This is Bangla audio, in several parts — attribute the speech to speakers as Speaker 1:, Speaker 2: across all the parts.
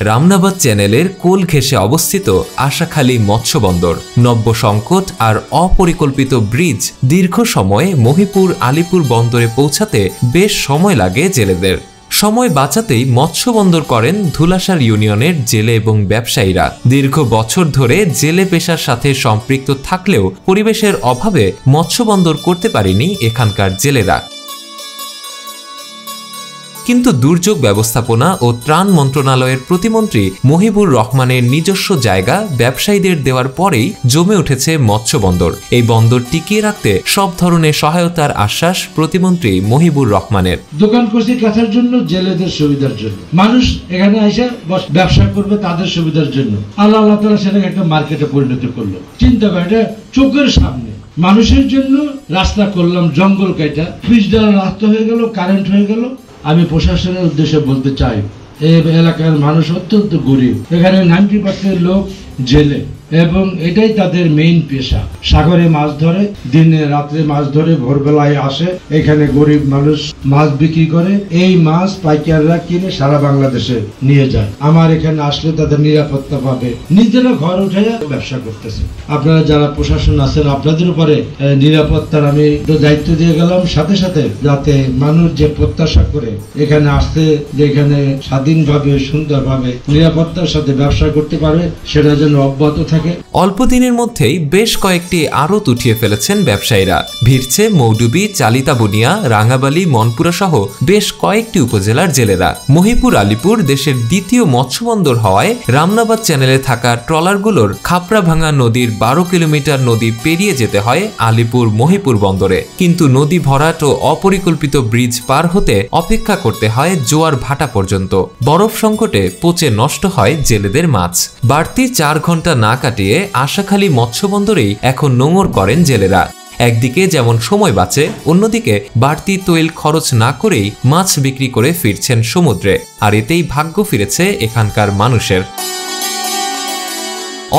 Speaker 1: রামনাবাদ চ্যানেলের কোল ঘেঁষে অবস্থিত আশাখালী মৎস্য বন্দর, নব্য সংকট আর অপরিকল্পিত ব্রিজ দীর্ঘ সময়ে মহিপুর আলিপুর বন্দরে পৌঁছাতে বেশ সময় লাগে জেলেদের। সময় বাঁচাতেই মৎস্য বন্দর করেন ধুলাসার ইউনিয়নের জেলে এবং ব্যবসায়ীরা। দীর্ঘ বছর ধরে জেলে পেশার সাথে সম্পৃক্ত থাকলেও পরিবেশের অভাবে মৎস্য বন্দর করতে পারেনি এখানকার জেলেরা। কিন্তু দুর্যোগ ব্যবস্থাপনা ও ত্রাণ মন্ত্রণালয়ের প্রতিমন্ত্রী মহিবুর রহমানের নিজস্ব জায়গা ব্যবসায়ীদের দেওয়ার পরেই জমে উঠেছে মৎস্য বন্দর। এই বন্দর টিকিয়ে রাখতে সব ধরনের সহায়তার আশ্বাস প্রতিমন্ত্রী মহিবুর রহমানের।
Speaker 2: দোকান কষি কাছার জন্য, জেলেদের সুবিধার জন্য, মানুষ এখানে এসে ব্যবসা করবে তাদের সুবিধার জন্য আল্লাহ তাআলা সেটাকে একটা মার্কেটে পরিণত করলো। চিন্তা করে, এটা চোখের সামনে মানুষের জন্য রাস্তা করলাম, জঙ্গল কাটা পিচ দ্বারা রাস্তা হয়ে গেল, কারেন্ট হয়ে গেল। আমি প্রশাসনের উদ্দেশ্যে বলতে চাই, এই এলাকার মানুষ অত্যন্ত গরিব। এখানে 90% লোক জেলে এবং এটাই তাদের মেইন পেশা। সাগরে মাছ ধরে, দিনে রাত্রে মাছ ধরে, ভোরবেলায় আসে এখানে গরিব মানুষ মাছ বিক্রি করে। এই মাছ পাইকাররা কিনে সারা বাংলাদেশে নিয়ে যায়। আমার এখানে আসলে তাদের নিরাপত্তা পাবে, নিজেরা ঘর উঠে ব্যবসা করতেছে। আপনারা যারা প্রশাসন আছেন, আপনাদের উপরে নিরাপত্তার আমি দায়িত্ব দিয়ে গেলাম, সাথে সাথে যাতে মানুষ যে প্রত্যাশা করে এখানে আসতে, যে এখানে স্বাধীনভাবে সুন্দরভাবে নিরাপত্তার সাথে ব্যবসা করতে পারে, সেটা যেন অব্যাহত থাকে।
Speaker 1: অল্প দিনের মধ্যেই বেশ কয়েকটি আড়ত উঠিয়ে ফেলেছেন ব্যবসায়ীরা। ভিড়ছে মৌডুবি, চালিতাবুনিয়া, রাঙ্গাবালী, মনপুরা সহ বেশ কয়েকটি উপজেলার জেলেরা। মহিপুর আলিপুর দেশের দ্বিতীয় মৎস্যবন্দর হওয়ায় রামনাবাদ চ্যানেলে থাকা ট্রলারগুলোর খাপড়াভাঙা নদীর 12 কিলোমিটার নদী পেরিয়ে যেতে হয় আলিপুর মহিপুর বন্দরে। কিন্তু নদী ভরাট ও অপরিকল্পিত ব্রিজ পার হতে অপেক্ষা করতে হয় জোয়ার ভাটা পর্যন্ত। বরফ সংকটে পচে নষ্ট হয় জেলেদের মাছ। বাড়তি 4 ঘন্টা না কাটিয়ে আশাখালী মৎস্য বন্দরেই এখন নোঙর করেন জেলেরা। একদিকে যেমন সময় বাঁচে, অন্যদিকে বাড়তি তৈল খরচ না করেই মাছ বিক্রি করে ফিরছেন সমুদ্রে। আর এতেই ভাগ্য ফিরেছে এখানকার মানুষের।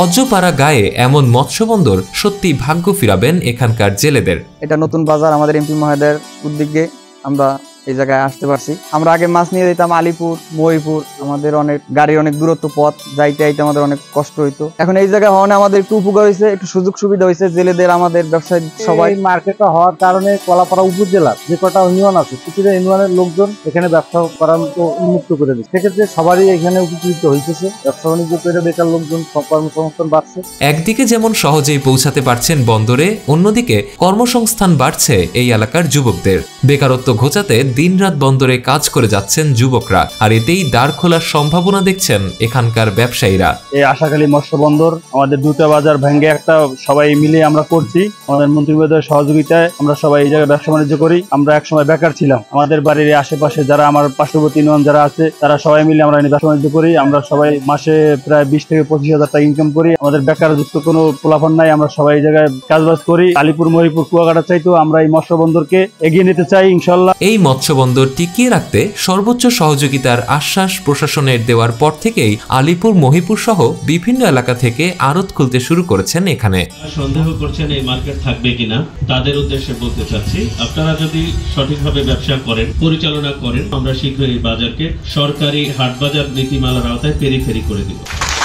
Speaker 1: অজপাড়া গায়ে এমন মৎস্যবন্দর সত্যি ভাগ্য ফিরাবেন এখানকার জেলেদের।
Speaker 3: এটা নতুন বাজার, আমাদের এমপি মহোদয়ের উদ্যোগে আমরা এই জায়গায় আসতে পারছি। আমরা আগে মাছ নিয়ে যেতাম আলিপুর, মহিপুর, আমাদের অনেক গাড়ির অনেক দূরত্ব পথ, যাইতে আইতে আমাদের অনেক কষ্ট হইতো। এখন এই জায়গায় হওয়ানে আমাদের একটু উপকার হয়েছে, একটু সুযোগ সুবিধা হয়েছে জেলেদের, আমাদের ব্যবসায়ী সবাই।
Speaker 4: মার্কেটটা হওয়ার কারণে কলাপাড়া উপজেলার যে কটা ইউনিয়ন আছে, প্রতিটা ইউনিয়নের লোকজন এখানে ব্যবসা করার মতো উন্মুক্ত করে দিচ্ছে। সেক্ষেত্রে সবারই এখানে উপকৃত হয়েছে, ব্যবসা বাণিজ্য করে বেকার লোকজন কর্মসংস্থান বাড়ছে।
Speaker 1: একদিকে যেমন সহজেই পৌঁছাতে পারছেন বন্দরে, অন্যদিকে কর্মসংস্থান বাড়ছে এই এলাকার যুবকদের। বেকারত্ব ঘোচাতে দিনরাত বন্দরে কাজ করে যাচ্ছেন যুবকরা, আর এতেই দ্বার খোলার সম্ভাবনা দেখছেন এখানকার ব্যবসায়ীরা।
Speaker 4: এই আশাখালী মৎস্য বন্দর আমাদের দুটো বাজার ভেঙে একটা সবাই মিলে আমরা করছি। আমাদের মন্ত্রী মহোদয়ের সহযোগিতায় আমরা সবাই এই জায়গায় ব্যবসা বাণিজ্য করি। আমরা একসময় বেকার ছিলাম, আমাদের বাড়ির আশেপাশে যারা আমার পার্শ্ববর্তী ইউনিয়ন যারা আছে, তারা সবাই মিলে আমরা ব্যবসা বাণিজ্য করি। আমরা সবাই মাসে প্রায় 20 থেকে 25 হাজার টাকা ইনকাম করি। আমাদের বেকার যুক্ত কোনো পোলাপান নাই, আমরা সবাই এই জায়গায় কাজবাজ করি। আলিপুর, মহিপুর, কুয়াকাটা চাইতো আমরা এই মৎস্য বন্দরকে এগিয়ে নিতে চাই ইনশাল্লাহ।
Speaker 1: এই মৎস্য বন্দর টিকিয়ে রাখতে সর্বোচ্চ সহযোগিতার আশ্বাস প্রশাসনের দেওয়ার পর থেকেই আলিপুর, মহিপুর সহ বিভিন্ন এলাকা থেকে আড়ত খুলতে শুরু করেছেন এখানে।
Speaker 5: সন্দেহ করছেন এই মার্কেট থাকবে কিনা, তাদের উদ্দেশ্যে বলতে চাচ্ছি, আপনারা যদি সঠিকভাবে ব্যবসা করেন, পরিচালনা করেন, আমরা শীঘ্রই এই বাজারকে সরকারি হাটবাজার নীতিমালার আওতায় পেরিফেরি করে দিব।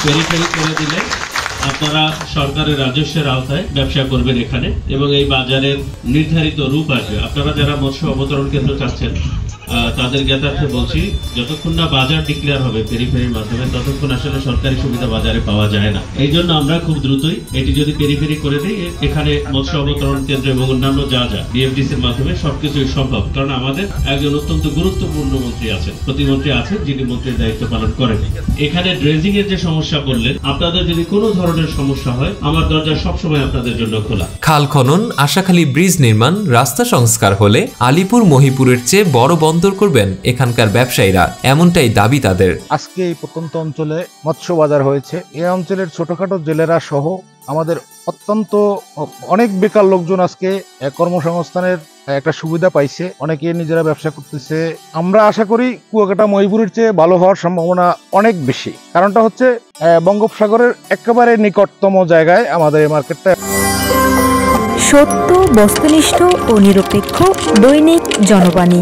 Speaker 5: পেরিফেরি করে দিলে আপনারা সরকারের রাজস্বের আওতায় ব্যবসা করবেন এখানে, এবং এই বাজারের নির্ধারিত রূপ আসবে। আপনারা যারা মৎস্য অবতরণ কেন্দ্র চাচ্ছেন, তাদের জ্ঞাতার্থে বলছি, যতক্ষণ না বাজার ডিক্লেয়ার হবে পেরিফেরির মাধ্যমে, ততক্ষণ আসলে সরকারি সুবিধা বাজারে পাওয়া যায় না। এই জন্য আমরা খুব দ্রুতই এটি যদি পেরিফেরি করে দিই, এখানে মৎস্য অবতরণ কেন্দ্র এবং অন্যান্য যা যা বিএফডিসির মাধ্যমে সবকিছুই সম্ভব। কারণ আমাদের একজন অত্যন্ত গুরুত্বপূর্ণ মন্ত্রী আছেন, প্রতিমন্ত্রী আছেন, যিনি মন্ত্রীর দায়িত্ব পালন করেন। এখানে ড্রেজিং এর যে সমস্যা বললেন, আপনাদের যদি কোনো ধরনের সমস্যা হয়, আমার দরজা সবসময় আপনাদের জন্য খোলা।
Speaker 1: খাল খনন, আশাখালী ব্রিজ নির্মাণ, রাস্তা সংস্কার হলে আলিপুর, মহিপুরের চেয়ে বড় বন্দর করবেন এখানকার ব্যবসায়ীরা, এমনটাই দাবি তাদের।
Speaker 6: আজকে এই প্রত্যন্ত অঞ্চলে মৎস্য বাজার হয়েছে। এই অঞ্চলের ছোটখাটো জেলেরা সহ আমাদের অত্যন্ত অনেক বেকার লোকজন আজকে কর্মসংস্থানের একটা সুবিধা পাইছে, অনেকে নিজেরা ব্যবসা করতেছে। আমরা আশা করি কুয়াকাটা, মহিপুরের চেয়ে ভালো হওয়ার সম্ভাবনা অনেক বেশি। কারণটা হচ্ছে বঙ্গোপসাগরের একেবারে নিকটতম জায়গায় আমাদের এই মার্কেটটা।
Speaker 7: সত্য, বস্তুনিষ্ঠ ও নিরপেক্ষ দৈনিক জনবাণী।